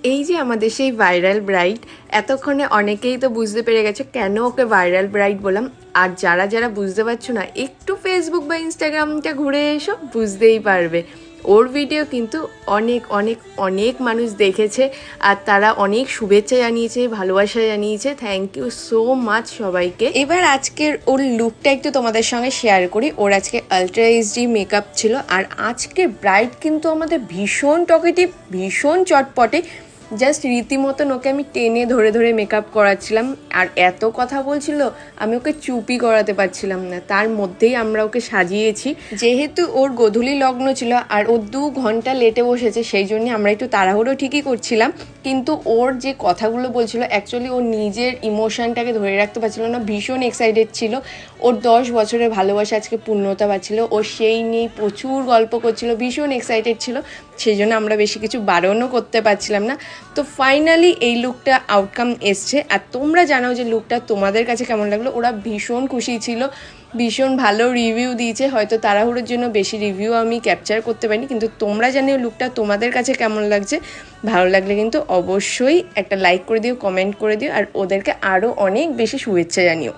এই যে আমাদের সেই ভাইরাল ব্রাইড, এতক্ষণে অনেকেই তো বুঝতে পেরে গেছে কেন ওকে ভাইরাল ব্রাইড বললাম। আর যারা যারা বুঝতে পারছো না, একটু ফেসবুক বা ইনস্টাগ্রামটা ঘুরে এসো, বুঝতেই পারবে। ওর ভিডিও কিন্তু অনেক অনেক অনেক মানুষ দেখেছে, আর তারা অনেক শুভেচ্ছা জানিয়েছে, ভালোবাসা জানিয়েছে। থ্যাংক ইউ সো মাচ সবাইকে। এবার আজকের ওর লুকটা একটু তোমাদের সঙ্গে শেয়ার করি। ওর আজকে আলট্রা এইচডি মেকআপ ছিল, আর আজকে ব্রাইড কিন্তু আমাদের ভীষণ টকেটিভ, ভীষণ চটপটে। জাস্ট রীতিমতন ওকে আমি টেনে ধরে ধরে মেকআপ করাচ্ছিলাম, আর এত কথা বলছিল আমি ওকে চুপই করাতে পারছিলাম না। তার মধ্যেই আমরা ওকে সাজিয়েছি। যেহেতু ওর গোধূলি লগ্ন ছিল আর ও 2 ঘন্টা লেটে বসেছে, সেই জন্য আমরা একটু তাড়াহুড়ো ঠিকই করছিলাম। কিন্তু ওর যে কথাগুলো বলছিল, অ্যাকচুয়ালি ও নিজের ইমোশনটাকে ধরে রাখতে পারছিল না, ভীষণ এক্সাইটেড ছিল। ওর 10 বছরের ভালোবাসা আজকে পূর্ণতা পাচ্ছিল, ও সেই নিয়ে প্রচুর গল্প করছিল, ভীষণ এক্সাইটেড ছিল। সেই জন্য আমরা বেশি কিছু বারণও করতে পারছিলাম না। তো ফাইনালি এই লুকটা আউটকাম এসছে। আর তোমরা জানাও যে লুকটা তোমাদের কাছে কেমন লাগলো। ওরা ভীষণ খুশি ছিল, ভীষণ ভালো রিভিউ দিয়েছে। হয়তো তাড়াহুড়োর জন্য বেশি রিভিউ আমি ক্যাপচার করতে পারিনি, কিন্তু তোমরা জানিও লুকটা তোমাদের কাছে কেমন লাগছে। ভালো লাগলে কিন্তু অবশ্যই একটা লাইক করে দিও, কমেন্ট করে দিও, আর ওদেরকে আরও অনেক বেশি শুভেচ্ছা জানিও।